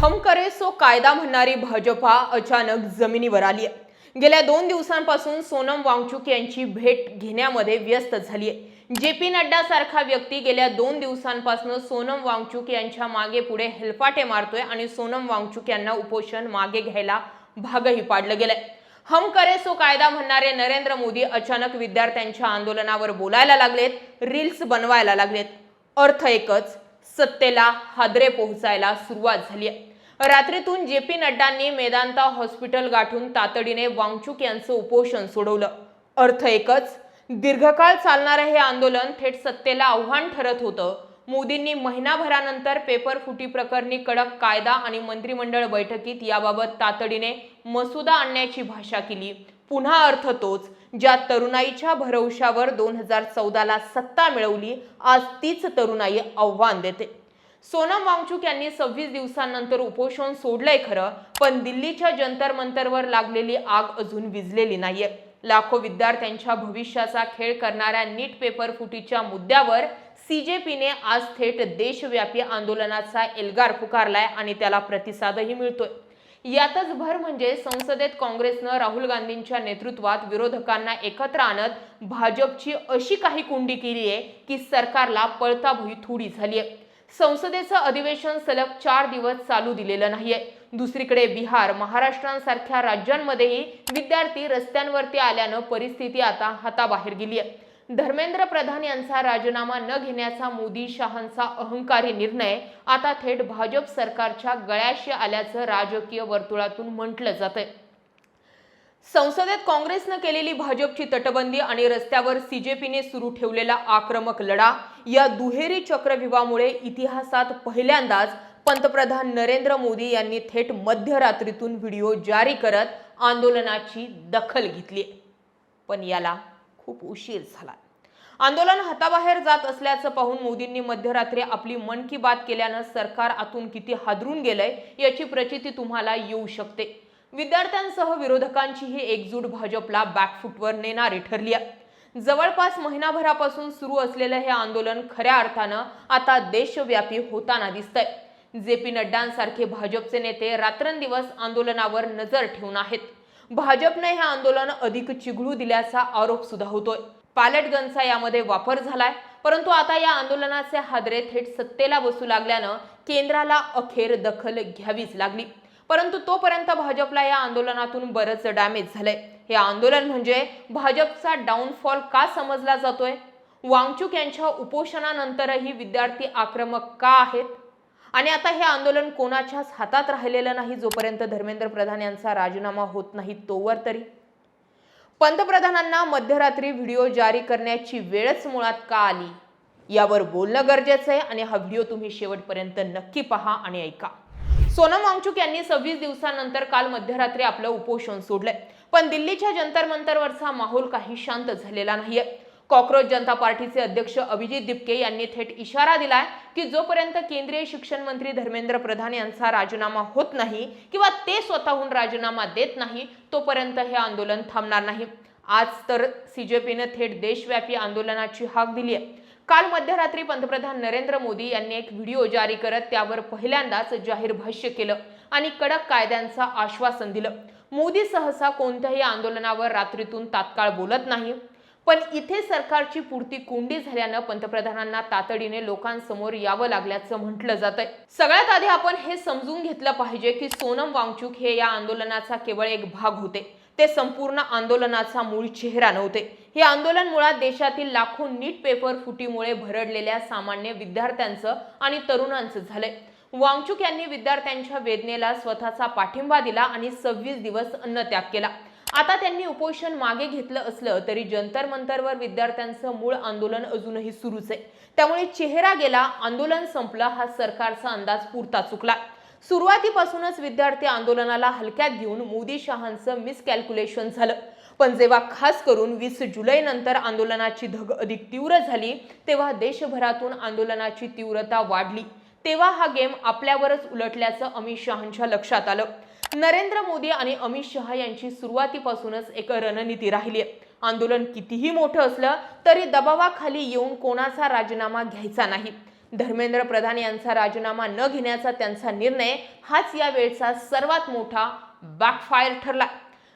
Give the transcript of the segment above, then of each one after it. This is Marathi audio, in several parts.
हम करे सो कायदा म्हणणारी भाजपा अचानक जमिनीवर आली आहे. गेल्या 2 दिवसांपासून सोनम वांगचुक यांची भेट घेण्यामध्ये व्यस्त झाली आहे. जे.पी. नड्डा सारखा व्यक्ती गेल्या 2 दिवसांपासून सोनम वांगचुक यांच्या मागे पुढे हेलपाटे मारतोय आणि सोनम वांगचुक यांना उपोषण मागे घ्यायला भागही पाडलं गेलंय. हम करे सो कायदा म्हणणारे नरेंद्र मोदी अचानक विद्यार्थ्यांच्या आंदोलनावर बोलायला लागलेत, रील्स बनवायला लागलेत. अर्थ एकच, सत्तेला हादरे पोहोचायला सुरुवात झाली आहे. रात्रीतून जे.पी. नड्डांनी मेदांता हॉस्पिटल गाठून तातडीने वांगचुक यांचं उपोषण सोडवलं. अर्थ एकच, दीर्घकाळ चालणारं हे आंदोलन थेट सत्तेला आव्हान ठरत होतं. मोदींनी महिनाभरानंतर पेपर फुटी प्रकरणी कडक कायदा आणि मंत्रिमंडळ बैठकीत याबाबत तातडीने मसुदा आणण्याची भाषा केली. पुन्हा अर्थ तोच, ज्या तरुणाईच्या भरवशावर 2014ला सत्ता मिळवली, आज तीच तरुणाई आव्हान देते. सोनम वांगचुक यांनी 26 दिवसांनंतर उपोषण सोडलंय खरं, पण दिल्लीच्या जंतर मंतरवर लागलेली आग अजून विझलेली नाहीये. लाखो विद्यार्थ्यांच्या भविष्याचा खेळ करणाऱ्या नीट पेपर फुटीच्या मुद्द्यावर सीजेपीने आज थेट देशव्यापी आंदोलनाचा एल्गार पुकारलाय आणि त्याला प्रतिसादही मिळतोय. यातच भर म्हणजे संसदेत काँग्रेसनं राहुल गांधींच्या नेतृत्वात विरोधकांना एकत्र आणत भाजपची अशी काही कुंडी केली आहे की सरकारला पळता भुई थोडी झाली आहे. संसदेचं अधिवेशन सलग 4 दिवस चालू दिलेलं नाहीये. दुसरीकडे बिहार, महाराष्ट्रांसारख्या राज्यांमध्येही विद्यार्थी रस्त्यांवरती आल्यानं परिस्थिती आता हाताबाहेर गेली आहे. धर्मेंद्र प्रधान यांचा राजीनामा न घेण्याचा मोदी शहांचा अहंकारी निर्णय आता थेट भाजप सरकारच्या गळ्याशी आल्याचं राजकीय वर्तुळातून म्हटलं जातंय. संसदेत काँग्रेसनं केलेली भाजपची तटबंदी आणि रस्त्यावर सीजेपीने सुरू ठेवलेला आक्रमक लढा या दुहेरी चक्रव्यूहामुळे इतिहासात पहिल्यांदाच पंतप्रधान नरेंद्र मोदी यांनी थेट मध्यरात्रीतून व्हिडिओ जारी करत आंदोलनाची दखल घेतली. पण याला खूप उशीर झाला. आंदोलन हाताबाहेर जात असल्याचं पाहून मोदींनी मध्यरात्री आपली मन की बात केल्यानं सरकार आतून किती हादरून गेलंय याची प्रचिती तुम्हाला येऊ शकते. विद्यार्थ्यांसह विरोधकांची ही एकजूट भाजपला बॅकफुटवर नेणारी ठरली आहे. जवळपास महिनाभरापासून सुरू असलेलं हे आंदोलन खऱ्या अर्थानं आता देशव्यापी होताना दिसतंय. जे.पी. नड्डांसारखे भाजपचे नेते रात्रंदिवस आंदोलनावर नजर ठेवून आहेत. भाजपने हे आंदोलन अधिक चिघळू दिल्याचा आरोप सुद्धा होतोय. पॅलेट गनचा यामध्ये वापर झालाय. परंतु आता या आंदोलनाचे हादरे थेट सत्तेला बसू लागल्यानं केंद्राला अखेर दखल घ्यावीच लागली. परंतु तोपर्यंत भाजपला या आंदोलनातून बरंच डॅमेज झालंय. हे आंदोलन म्हणजे भाजपचा डाऊनफॉल का समजला जातोय? वांगचुक यांच्या उपोषणानंतरही विद्यार्थी आक्रमक का आहेत? आणि आता हे आंदोलन कोणाच्याच हातात राहिलेलं नाही जोपर्यंत धर्मेंद्र प्रधान यांचा राजीनामा होत नाही तोवर तरी. पंतप्रधानांना मध्यरात्री व्हिडिओ जारी करण्याची वेळच मुळात का आली यावर बोलणं गरजेचं आहे आणि हा व्हिडिओ तुम्ही शेवटपर्यंत नक्की पहा आणि ऐका. सोनम वांगचुक यांनी 26 दिवसांनंतर काल मध्यरात्री आपलं उपोषण सोडलंय. पण दिल्लीच्या जंतर मंतरवरचा माहोल काही शांत झालेला नाहीये. कॉक्रोच जनता पार्टीचे अध्यक्ष अभिजित दिपके यांनी थेट इशारा दिलाय की जोपर्यंत केंद्रीय शिक्षण मंत्री धर्मेंद्र प्रधान यांचा राजीनामा होत नाही किंवा ते स्वतःहून राजीनामा देत नाही तोपर्यंत हे आंदोलन थांबणार नाही. आज तर सीजेपीने थेट देशव्यापी आंदोलनाची हाक दिली आहे. काल मध्यरात्री पंतप्रधान नरेंद्र मोदी यांनी एक व्हिडिओ जारी करत त्यावर पहिल्यांदाच जाहीर भाष्य केलं आणि कडक कायद्यांचं आश्वासन दिलं. मोदी सहसा कोणत्याही आंदोलनावर रात्रीतून तात्काळ बोलत नाही. पण इथे सरकारची पुरती कोंडी झाल्यानं पंतप्रधानांना तातडीने लोकांसमोर यावं लागल्याचं म्हटलं जातंय. सगळ्यात आधी आपण हे समजून घेतलं पाहिजे की सोनम वांगचुक हे या आंदोलनाचा केवळ एक भाग होते. ते संपूर्ण आंदोलनाचा मूळ चेहरा नव्हते. हे आंदोलन मुळात देशातील लाखो नीट पेपर फुटीमुळे भरडलेल्या सामान्य विद्यार्थ्यांचं आणि तरुणांचं झालंय. वांगचुक यांनी विद्यार्थ्यांच्या वेदनेला स्वतःचा पाठिंबा दिला आणि 26 दिवस अन्नत्याग केला. आता त्यांनी उपोषण मागे घेतलं असलं तरी जंतर मंतरवर विद्यार्थ्यांचं मूळ आंदोलन अजूनही सुरूच आहे. त्यामुळे चेहरा गेला, आंदोलन संपलं हा सरकारचा अंदाज पुरता चुकला. सुरुवातीपासूनच विद्यार्थी आंदोलनाला हलक्यात घेऊन मोदी शहांचं मिसकॅल्क्युलेशन झालं. पण जेव्हा खास करून 20 जुलै नंतर आंदोलनाची धग अधिक तीव्र झाली तेव्हा देशभरातून आंदोलनाची तीव्रता वाढली. तेव्हा हा गेम आपल्यावरच उलटल्याचं अमित शहांच्या लक्षात आलं. नरेंद्र मोदी आणि अमित शहा यांची सुरुवातीपासूनच एक रणनीती राहिली आहे. आंदोलन कितीही मोठं असलं तरी दबावाखाली येऊन कोणाचा राजीनामा घ्यायचा नाही. धर्मेंद्र प्रधान यांचा राजीनामा न घेण्याचा त्यांचा निर्णय हाच या वेळचा सर्वात मोठा बॅकफायर ठरला।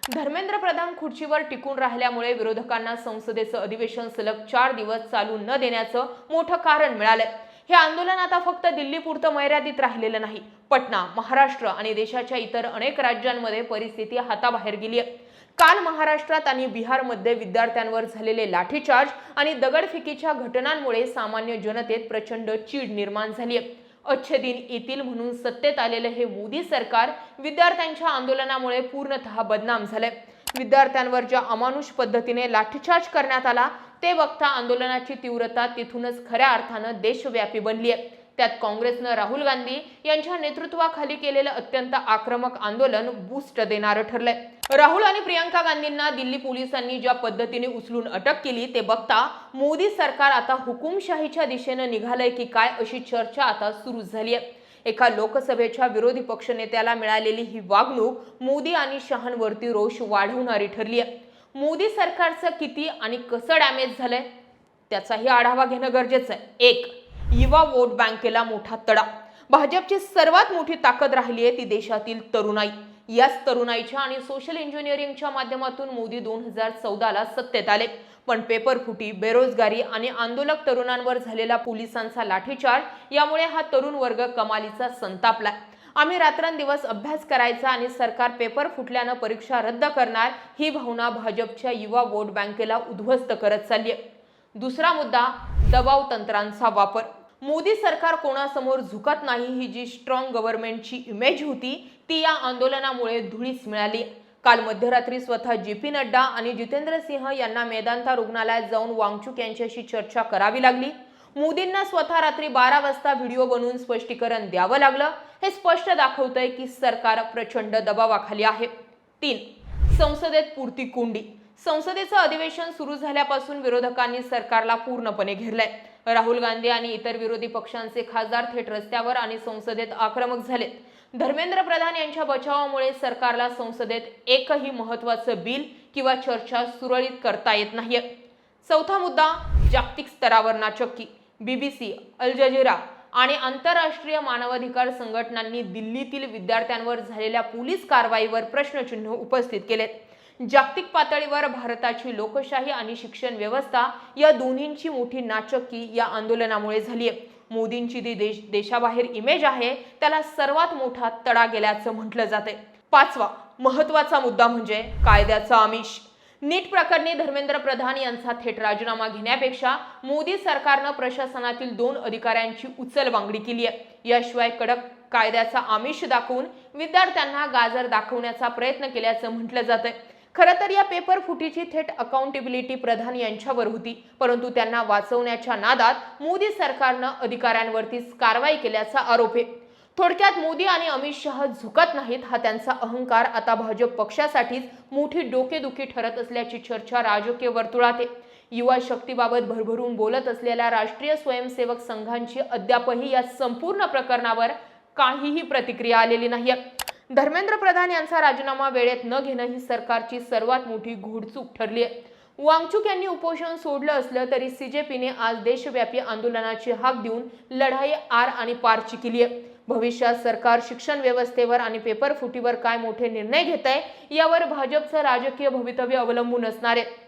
धर्मेंद्र प्रधान खुर्चीवर टिकून राहिल्यामुळे विरोधकांना संसदेचं अधिवेशन सलग 4 दिवस चालू न देण्याचं मोठं कारण मिळालंय। हे आंदोलन आता फक्त दिल्लीपुरतं मर्यादित राहिलेलं नाही। पटना, महाराष्ट्र आणि देशाच्या इतर अनेक राज्यांमध्ये परिस्थिती हाताबाहेर गेली आहे। काल महाराष्ट्रात आणि बिहारमध्ये विद्यार्थ्यांवर झालेले लाठीचार्ज आणि दगडफेकीच्या घटनांमुळे सामान्य जनतेत प्रचंड चीड निर्माण झाली आहे। अच्छे दिन येतील म्हणून सत्तेत आलेले हे मोदी सरकार विद्यार्थ्यांच्या आंदोलनामुळे पूर्णतः बदनाम झाले। विद्यार्थ्यांवर ज्या अमानुष पद्धतीने लाठीचार्ज करण्यात आला ते बघता आंदोलनाची तीव्रता तिथूनच खऱ्या अर्थानं देशव्यापी बनली आहे। त्यात काँग्रेसनं राहुल गांधी यांच्या नेतृत्वाखाली केलेलं अत्यंत आक्रमक आंदोलन बूस्ट देणारं ठरलंय। राहुल आणि प्रियंका गांधींना दिल्ली पोलिसांनी ज्या पद्धतीने उचलून अटक केली ते बघता मोदी सरकार आता हुकुमशाहीच्या दिशेने निघालंय की काय अशी चर्चा आता सुरू झाली आहे। एका लोकसभेच्या विरोधी पक्षनेत्याला मिळालेली ही वागणूक मोदी आणि शहांवरती रोष वाढवणारी ठरली आहे। मोदी सरकारचं किती आणि कसं डॅमेज झालंय त्याचाही आढावा घेणं गरजेचं आहे। 1. युवा वोट बँकेला मोठा तडा। भाजपची सर्वात मोठी ताकद राहिली आहे ती देशातील तरुणाई। याच तरुणाईच्या आणि सोशल इंजिनिअरिंगच्या माध्यमातून मोदी 2014ला सत्तेत आले, पण पेपरफुटी, बेरोजगारी आणि आंदोलक तरुणांवर झालेला पोलिसांचा लाठीचार्ज यामुळे हा तरुण वर्ग कमालीचा संतापलाय। आम्ही रात्रंदिवस अभ्यास करायचा आणि सरकार पेपर फुटल्यानं परीक्षा रद्द करणार ही भावना भाजपच्या युवा वोट बँकेला उद्ध्वस्त करत चालली आहे। दुसरा मुद्दा, दबाव तंत्रांचा वापर। मोदी सरकार कोणासमोर झुकत नाही ही जी स्ट्रॉंग गव्हर्नमेंटची इमेज होती ती या आंदोलनामुळे धुळीस मिळाली। काल मध्यरात्री स्वतः जे.पी. नड्डा आणि जितेंद्र सिंह यांना मेदांता रुग्णालयात जाऊन वांगचुक यांच्याशी चर्चा करावी लागली। मोदींना स्वतः रात्री 12 वाजता व्हिडिओ बनवून स्पष्टीकरण द्यावं लागलं। हे स्पष्ट दाखवतंय की सरकार प्रचंड दबावाखाली आहे। 3. संसदेत पुरती कोंडी। संसदेचं अधिवेशन सुरू झाल्यापासून विरोधकांनी सरकारला पूर्णपणे घेरलंय। राहुल गांधी आणि इतर विरोधी पक्षांचे खासदार थेट रस्त्यावर आणि संसदेत आक्रमक झालेत। धर्मेंद्र प्रधान यांच्या बचावामुळे सरकारला संसदेत एकही महत्त्वाचं बिल किंवा चर्चा सुरळीत करता येत नाहीये। चौथा मुद्दा, जागतिक स्तरावर नाचक्की। BBC, अल जझीरा आणि आंतरराष्ट्रीय मानवाधिकार संघटनांनी दिल्लीतील विद्यार्थ्यांवर झालेल्या पोलीस कारवाईवर प्रश्नचिन्ह उपस्थित केलेत। जागतिक पातळीवर भारताची लोकशाही आणि शिक्षण व्यवस्था या दोन्हींची मोठी नाचक्की या आंदोलनामुळे झाली आहे। मोदींची जी देशाबाहेर इमेज आहे त्याला सर्वात मोठा तडा गेल्याचं म्हटलं जाते। 5वा महत्त्वाचा मुद्दा म्हणजे कायद्याचा आमिष। नीट प्रकरणी धर्मेंद्र प्रधान यांचा थेट राजीनामा घेण्यापेक्षा मोदी सरकारनं प्रशासनातील 2 अधिकाऱ्यांची उचलबांगडी केली आहे। याशिवाय कडक कायद्याचा आमिष दाखवून विद्यार्थ्यांना गाजर दाखवण्याचा प्रयत्न केल्याचं म्हटलं जातंय। खरं तर या पेपर फुटीची थेट अकाउंटेबिलिटी प्रधान यांच्यावर होती, परंतु त्यांना वाचवण्याच्या नादात मोदी सरकारनं अधिकाऱ्यांवरतीच कारवाई केल्याचा आरोप आहे। थोडक्यात मोदी आणि अमित शहा झुकत नाहीत हा त्यांचा अहंकार आता भाजप पक्षासाठीच मोठी डोकेदुखी ठरत असल्याची चर्चा राजकीय वर्तुळात आहे। युवा शक्तीबाबत भरभरून बोलत असलेल्या राष्ट्रीय स्वयंसेवक संघांची अद्यापही या संपूर्ण प्रकरणावर काहीही प्रतिक्रिया आलेली नाहीये। धर्मेंद्र प्रधान यांचा राजीनामा वेळेत न घेणं ही सरकारची सर्वात मोठी घोडचूक ठरली आहे। वांगचुक यांनी उपोषण सोडलं असलं तरी CJPने आज देशव्यापी आंदोलनाची हाक देऊन लढाई आर आणि पारची केली आहे। भविष्यात सरकार शिक्षण व्यवस्थेवर आणि पेपर फुटीवर काय मोठे निर्णय घेत आहे यावर भाजपचं राजकीय भवितव्य अवलंबून असणार आहे।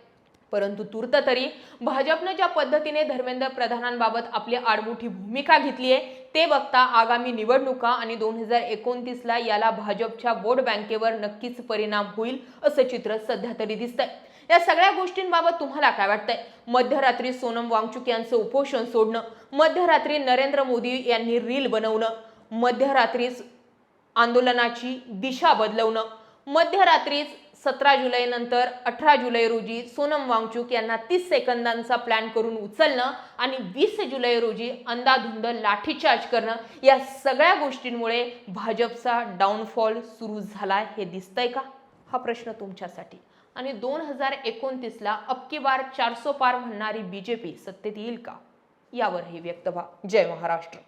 परंतु तूर्त तरी भाजपने ज्या पद्धतीने धर्मेंद्र प्रधानांबाबत आपली आडमुठी भूमिका घेतली आहे ते बघता आगामी निवडणुका आणि 2029ला याला भाजपच्या वोट बँकेवर नक्कीच परिणाम होईल असं चित्र सध्या तरी दिसतंय। या सगळ्या गोष्टींबाबत तुम्हाला काय वाटतंय? मध्यरात्री सोनम वांगचुक यांचं उपोषण सोडणं, मध्यरात्री नरेंद्र मोदी यांनी रील बनवणं, मध्यरात्रीच आंदोलनाची दिशा बदलवणं, मध्यरात्रीच 17 जुलै नंतर 18 जुलै रोजी सोनम वांगचुक यांना 30 सेकंदांचा प्लॅन करून उचलणं आणि 20 जुलै रोजी अंधाधुंद लाठीचार्ज करणं, या सगळ्या गोष्टींमुळे भाजपचा डाऊनफॉल सुरू झाला हे दिसतंय का? हा प्रश्न तुमच्यासाठी। आणि 2029ला अबकी बार 400 पार म्हणणारी BJP सत्तेत येईल का? यावरही व्यक्त व्हा। जय महाराष्ट्र।